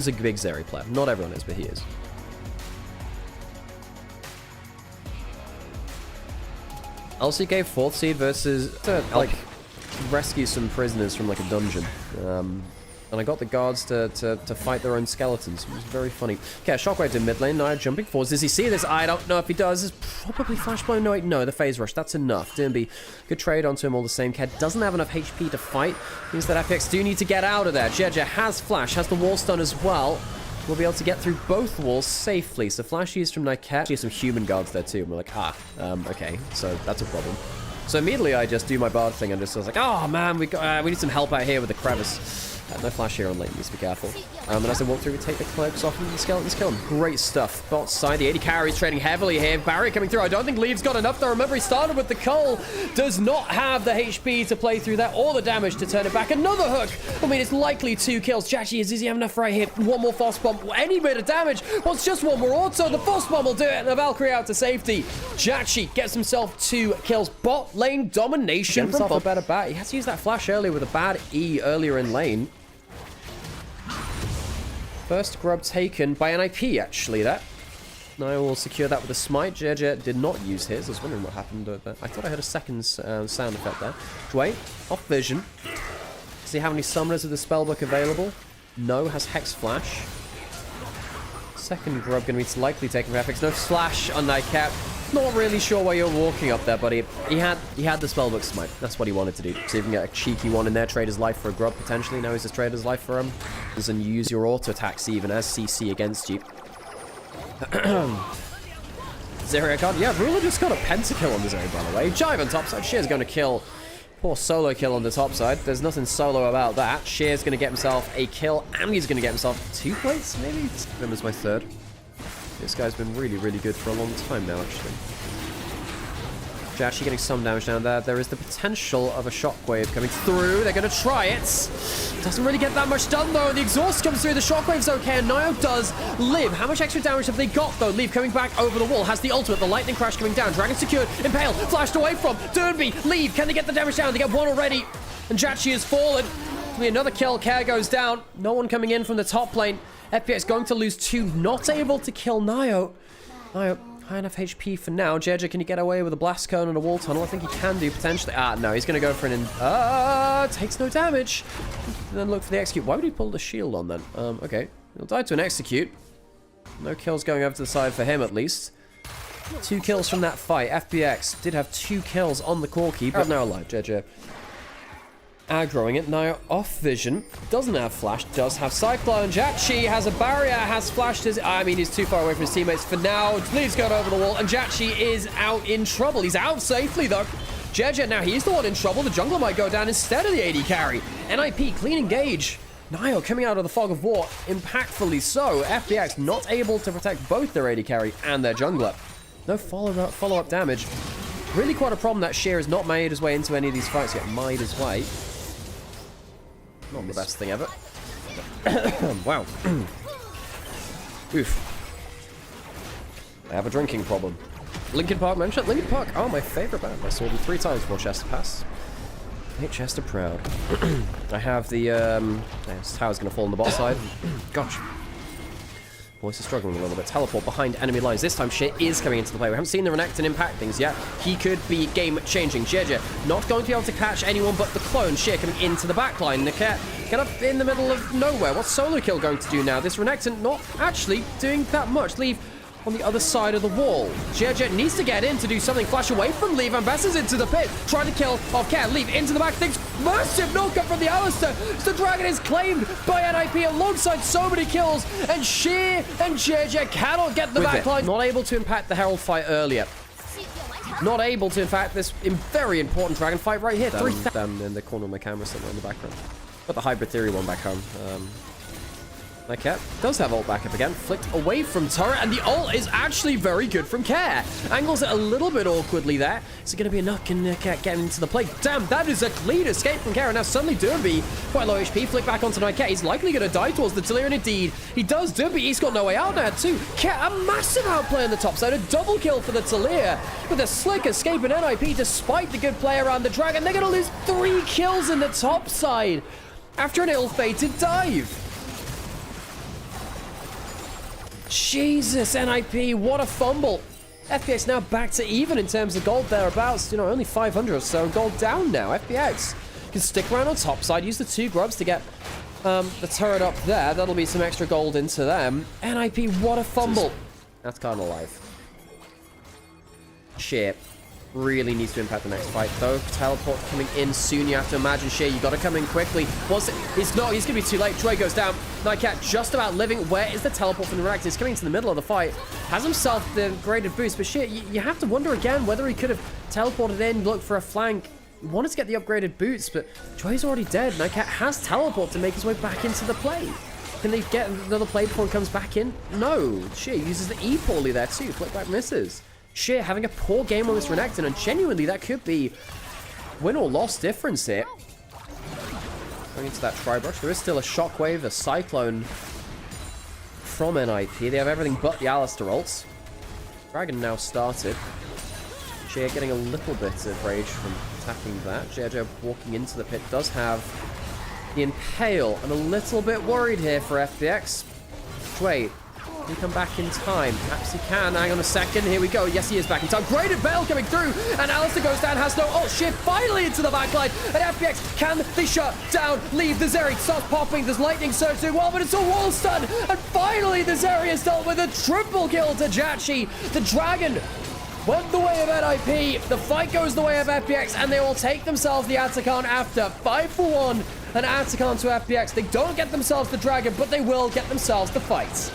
He's a big Zeri player. Not everyone is, but he is. LCK 4th seed versus like rescue some prisoners from like a dungeon. And I got the guards to fight their own skeletons. It was very funny. Okay, Shockwave to mid lane. Now jumping forwards. Does he see this? I don't know if he does. It's probably flash blow. No, the phase rush. That's enough. Dimby, good trade onto him all the same. Ked doesn't have enough HP to fight. Means that FPX do need to get out of there. Gen.G has flash, has the wall stun as well. We'll be able to get through both walls safely. So flash used from Nightcat. She has some human guards there too. And we're like, okay. So that's a problem. So immediately I just do my bard thing and just was like, oh man, we need some help out here with the crevice. No flash here on lane, needs to be careful. And as I walk through, we take the cloaks off and the skeletons kill him. Great stuff. Bot side, the 80 carry is trading heavily here. Barrier coming through. I don't think Leave's got enough though. Remember, he started with the cull. Does not have the HP to play through that or the damage to turn it back. Another hook. I mean, it's likely 2 kills. Jackie, does he have enough right here? One more frost bomb. Any bit of damage. Well, it's just one more auto. The frost bomb will do it. And the Valkyrie out to safety. Jackie gets himself 2 kills. Bot lane domination. Get himself a better bat. He has to use that flash earlier with a bad E earlier in lane. First grub taken by an IP, actually, that. Now I will secure that with a smite. Gen.G did not use his. I was wondering what happened. I thought I heard a second sound effect there. Wait, off vision. Does he have any summoners with the spellbook available? No, has Hex Flash. Second grub going to be likely taken for FX. No flash on Nightcap. Not really sure why you're walking up there, buddy. He had the spellbook smite. That's what he wanted to do. So you can get a cheeky one in there. Trade his life for a grub, potentially. Now he's just trade his life for him. And use your auto attacks even as CC against you. Zeri card. Yeah, Ruler just got a pentakill on the Zeri, by the way. Jive on top side. Sheer's going to kill. Poor solo kill on the top side. There's nothing solo about that. Sheer's going to get himself a kill, and he's going to get himself 2 plates, maybe? Him as my 3rd. This guy's been really, really good for a long time now, actually. Actually getting some damage down there. There is the potential of a shockwave coming through. They're going to try it. Doesn't really get that much done, though. The exhaust comes through. The shockwave's okay, and Nio does live. How much extra damage have they got, though? Leave coming back over the wall. Has the ultimate. The lightning crash coming down. Dragon secured. Impale. Flashed away from. Derby. Leave. Can they get the damage down? They get 1 already. And Jachi has fallen. Be another kill. Care goes down. No one coming in from the top lane. FPX going to lose 2. Not able to kill Nio. Nio. High enough HP for now. Gen.G, can you get away with a blast cone and a wall tunnel? I think he can do, potentially. No, he's going to go for an... takes no damage. And then look for the execute. Why would he pull the shield on then? Okay. He'll die to an execute. No kills going over to the side for him, at least. 2 kills from that fight. FPX did have 2 kills on the Corki, but now alive. Gen.G aggroing it. Now off vision. Doesn't have flash. Does have Cyclone. Jachi has a barrier. Has flashed his... I mean, he's too far away from his teammates for now. Leaves going over the wall. And Jachi is out in trouble. He's out safely, though. Gen.G now, he's the one in trouble. The jungler might go down instead of the AD carry. NIP, clean engage. Nio coming out of the fog of war. Impactfully so. FPX not able to protect both their AD carry and their jungler. No follow-up damage. Really quite a problem that Sheer has not made his way into any of these fights yet. Made his way. Not the best thing ever. Wow. Oof. I have a drinking problem. Linkin Park mentioned. Linkin Park, oh, my favorite band. I saw them 3 times before Chester Pass. Make Chester proud. I have the, this tower's gonna fall on the bot side. Gosh. Voice is struggling a little bit. Teleport behind enemy lines. This time, Shit is coming into the play. We haven't seen the Renekton impact things yet. He could be game-changing. Gen.G not going to be able to catch anyone but the clone. Shit coming into the backline. Niket kind of in the middle of nowhere. What's Solo Kill going to do now? This Renekton not actually doing that much. Leave on the other side of the wall. Gen.G needs to get in to do something. Flash away from Leave. Ambassadors into the pit. Trying to kill off Cat. Leave into the back. Things massive knockup from the Alistair. The dragon is claimed by NIP alongside so many kills. And Sheer and Gen.G cannot get the backline. Not able to impact the Herald fight earlier. Not able to, in fact, this very important dragon fight right here. Down in the corner of my camera somewhere in the background. Got the Hybrid Theory one back home. Cat does have ult back up again. Flicked away from turret, and the ult is actually very good from Care. Angles it a little bit awkwardly there. Is it going to be enough? Can Cat get into the play? Damn, that is a clean escape from Care. And now suddenly Derby, quite low HP, flick back onto Cat. He's likely going to die towards the Talir, and indeed, he does. Derby, he's got no way out now too. Cat, a massive outplay on the top side. A double kill for the Talir with a slick escape in NIP despite the good play around the Dragon. They're going to lose 3 kills in the top side after an ill-fated dive. Jesus, NIP, what a fumble. FPX now back to even in terms of gold thereabouts. You know, only 500 or so gold down now. FPX can stick around on top side, use the 2 grubs to get the turret up there. That'll be some extra gold into them. NIP, what a fumble. That's kind of life. Shit. Really needs to impact the next fight, though. Teleport coming in soon. You have to imagine, Shea, you got to come in quickly. Once he's not, he's going to be too late. Troy goes down. Nightcat just about living. Where is the teleport from the Reactor? He's coming into the middle of the fight. Has himself the graded boost, but shit, you have to wonder again whether he could have teleported in, looked for a flank. He wanted to get the upgraded boots, but Troy's already dead. Nightcat has teleport to make his way back into the play. Can they get another play before he comes back in? No. Shea uses the E poorly there too. Flickback misses. Shea having a poor game on this Renekton, and genuinely that could be win or loss difference here. Going into that Tri-Brush, there is still a Shockwave, a Cyclone from NIP. They have everything but the Alistair ults. Dragon now started. Shea getting a little bit of rage from attacking that. Gen.G walking into the pit does have the Impale, and a little bit worried here for FPX. Wait. Can he come back in time? Perhaps he can. Hang on a second. Here we go. Yes, he is back in time. Great Impale coming through. And Alistair goes down. Has no ult. Shift finally into the backline. And FPX, can they shut down? Leave the Zeri. Starts popping. There's Lightning Surge doing well, but it's a wall stun. And finally, the Zeri is dealt with a triple kill to Jachi. The Dragon went the way of NIP. The fight goes the way of FPX, and they will take themselves the Atakan after 5-for-1. An Atakan to FPX. They don't get themselves the Dragon, but they will get themselves the fight.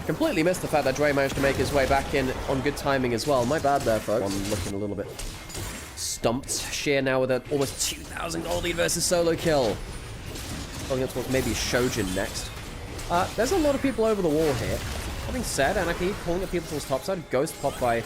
Completely missed the fact that Dre managed to make his way back in on good timing as well. My bad there, folks. I'm looking a little bit stumped. Shea now with an almost 2,000 gold lead versus solo kill. Going up towards maybe Shojin next. There's a lot of people over the wall here. Having said, NIP pulling up people towards topside. Ghost pop by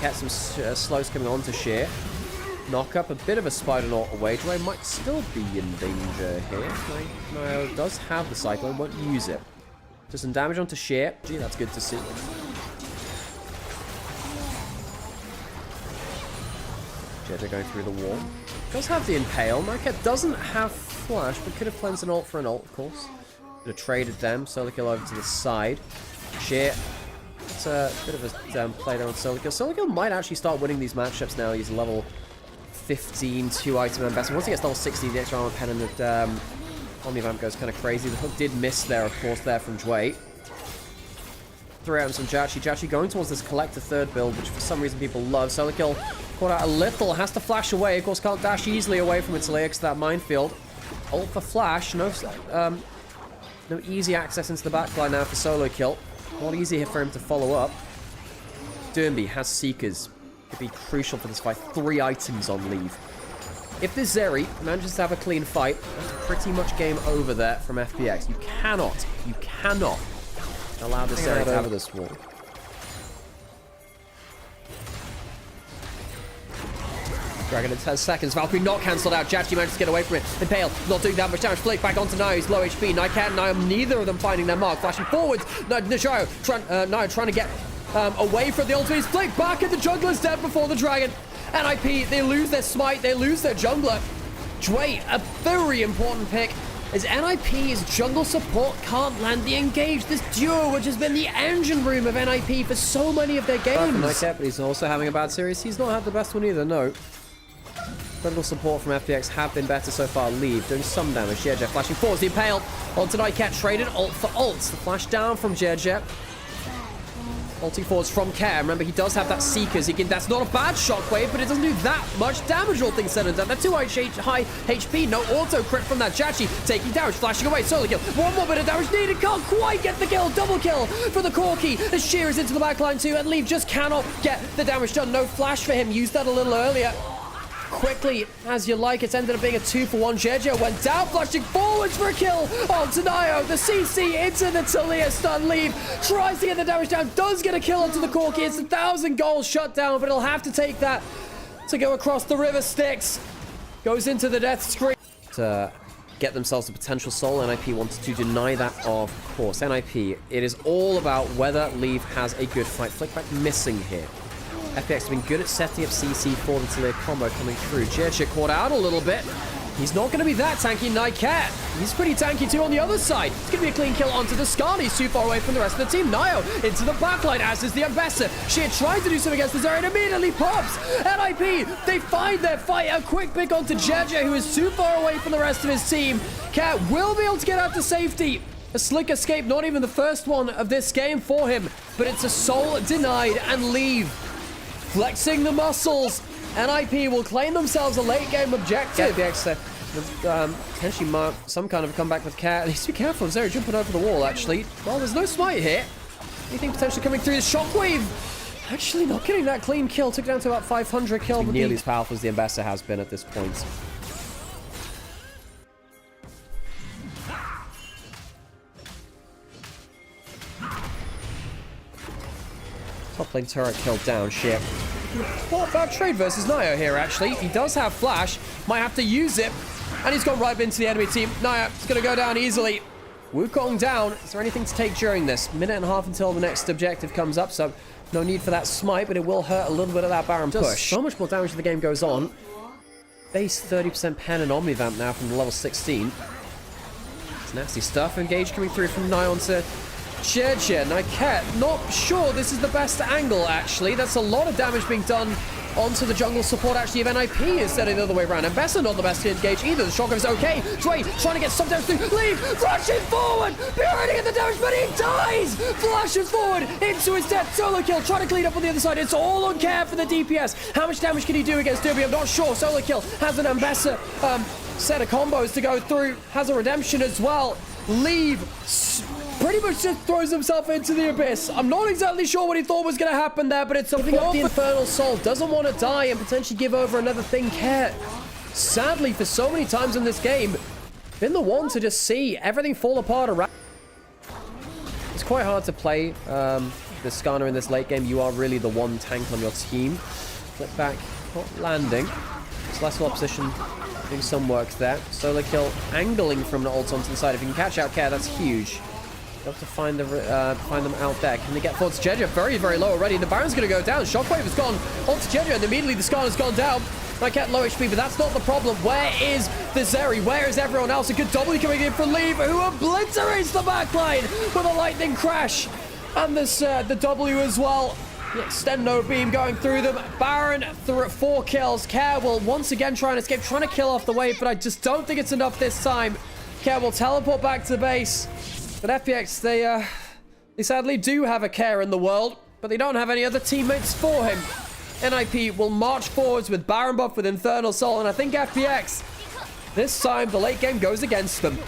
Cat. Some slows coming on to Shea. Knock up a bit of a Spider Knot away. Dre might still be in danger here. No, does have the Cyclone, won't use it. Just some damage onto Shea. Gee, that's good to see. Gen.G going through the wall. Does have the Impale. Nightcat doesn't have Flash, but could have cleansed an ult for an ult, of course. Could have traded them. Solo kill over to the side. Shea. It's a bit of a play there on Solo kill. Solo kill might actually start winning these matchups now. He's level 15, 2-item investment. Once he gets level 60, the extra armor pen and the Omnivamp goes kind of crazy. The hook did miss there, of course, there from Dwayne. 3 items from Jachi. Jachi going towards this collector third build, which for some reason people love. Solo kill caught out a little, has to flash away. Of course, can't dash easily away from its layer because that minefield. Ult for flash. No easy access into the backline now for solo kill. Not easy here for him to follow up. Dermby has Seekers. Could be crucial for this fight. 3 items on leave. If this Zeri manages to have a clean fight, that's pretty much game over there from FPX. You cannot allow this Zeri to have this wall. Dragon in 10 seconds. Valkyrie not cancelled out. Jachi managed to get away from it. Impale not doing that much damage. Flick back onto Nio. He's low HP. Nightcat and Nio, neither of them finding their mark. Flashing forwards. Nio trying to get away from the ultimate. Flick back and the jungler's dead before the Dragon. NIP, they lose their smite, they lose their jungler. Dwayne, a very important pick, as NIP's jungle support can't land the engage. This duo, which has been the engine room of NIP for so many of their games. Nightcat, but he's also having a bad series. He's not had the best one either, no. Jungle support from FPX have been better so far. Leave, doing some damage. Gen.G flashing forwards, the Impale onto Nightcat, traded ult for ults. The flash down from Gen.G. Ulting forwards from Care. Remember, he does have that Seekers. That's not a bad shockwave, but it doesn't do that much damage, all things said and done. They're too high HP. No auto crit from that. Jachi taking damage, flashing away. Solo kill. One more bit of damage needed. Can't quite get the kill. Double kill for the Corki. The Shear is into the backline too, and Leave just cannot get the damage done. No flash for him. Used that a little earlier. Quickly, as you like, it's ended up being a 2-for-1. Gen.G went down, flashing forwards for a kill onto Nio. The CC into the Talia stun. Leave tries to get the damage down, does get a kill onto the Corki. It's 1,000 goals shut down, but it'll have to take that to go across the river Styx. Goes into the death screen. To get themselves a potential soul, NIP wants to deny that, of course. NIP, it is all about whether Leave has a good fight. Flickback missing here. FPX has been good at setting up CC for the Talia combo coming through. Gen.G caught out a little bit. He's not going to be that tanky. Nightcat, he's pretty tanky too on the other side. It's going to be a clean kill onto the Skarn. He's too far away from the rest of the team. Nio into the backline, as is the Ambassador. She tried to do something against the Zarya and immediately pops. NIP, they find their fight. A quick pick onto Gen.G, who is too far away from the rest of his team. Cat will be able to get out to safety. A slick escape, not even the first one of this game for him, but it's a soul denied and leave. Flexing the muscles. NIP will claim themselves a late game objective. FPX potentially mark some kind of comeback with Cat. Needs to be careful. Zeri jumping over the wall, actually. Well, there's no smite here. Anything potentially coming through the shockwave. Actually not getting that clean kill. Took it down to about 500 kill. Nearly as powerful as the Ambassador has been at this point. Top lane turret killed down. Shit. What about trade versus Nio here, actually? He does have flash. Might have to use it. And he's gone right into the enemy team. Nio is going to go down easily. Wukong down. Is there anything to take during this? Minute and a half until the next objective comes up, so no need for that smite, but it will hurt a little bit of that Baron push. So much more damage as the game goes on. Base 30% pen and Omnivamp now from level 16. It's nasty stuff. Engage coming through from Nio onto Gen.G. Nightcat, not sure this is the best angle, actually. That's a lot of damage being done onto the jungle support, actually, of NIP instead of the other way around. And Bessa not the best to engage either. The shotgun is okay. Chovy trying to get some damage through. Leave! Rushing forward! Behind at the damage, but he dies! Flashes forward into his death. Solo kill, trying to clean up on the other side. It's all on Care for the DPS. How much damage can he do against Derby? I'm not sure. Solo kill has an Ambassador set of combos to go through. Has a redemption as well. Leave pretty much just throws himself into the abyss. I'm not exactly sure what he thought was going to happen there, but it's something off. The Infernal Soul doesn't want to die and potentially give over another thing. Care, sadly, for so many times in this game, been the one to just see everything fall apart around. It's quite hard to play the Skarner in this late game. You are really the one tank on your team. Flip back, not landing. It's less well positioned. Doing some work there. Solo kill, angling from an ult onto the side. If you can catch out Care, that's huge. You have to find them out there. Can they get forward to Gen.G? Very, very low already. The Baron's going to go down. Shockwave has gone onto Gen.G, and immediately the Skarn has gone down. Nightcat low HP, but that's not the problem. Where is the Zeri? Where is everyone else? A good W coming in from Leave, who obliterates the backline with a lightning crash. And this the W as well. The extendo beam going through them. Baron through 4 kills. Care will once again try and escape, trying to kill off the wave, but I just don't think it's enough this time. Care will teleport back to the base. But FPX, they sadly do have a Care in the world, but they don't have any other teammates for him. NIP will march forwards with Baron buff with Infernal Soul, and I think FPX, this time the late game goes against them.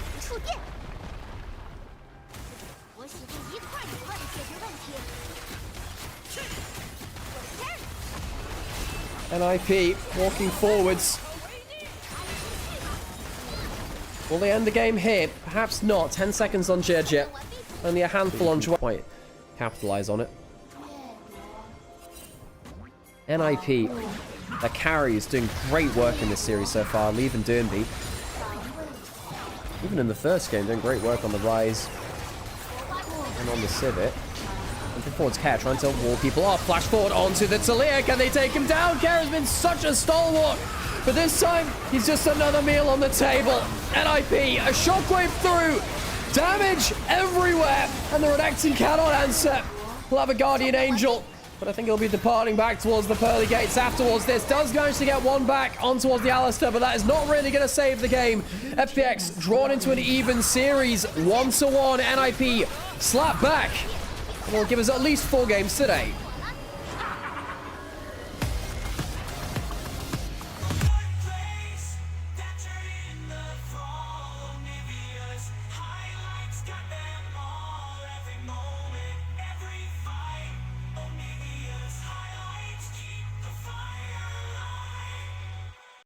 NIP walking forwards. Will they end the game here? Perhaps not. 10 seconds on Gen.G. Only a handful on Chovy. Quite capitalize on it. NIP, the carry, is doing great work in this series so far. Leave and Dernby, even in the first game, doing great work on the Rise and on the Civet. Looking forward to Care, trying to wall people off. Flash forward onto the Talia. Can they take him down? Care has been such a stalwart. But this time, he's just another meal on the table. NIP, a shockwave through. Damage everywhere. And the Renekton cannot answer. We'll have a Guardian Angel. But I think he'll be departing back towards the pearly gates afterwards. This does manage to get one back on towards the Alistair, but that is not really going to save the game. FPX drawn into an even series. 1-1. NIP slap back. And will give us at least 4 games today.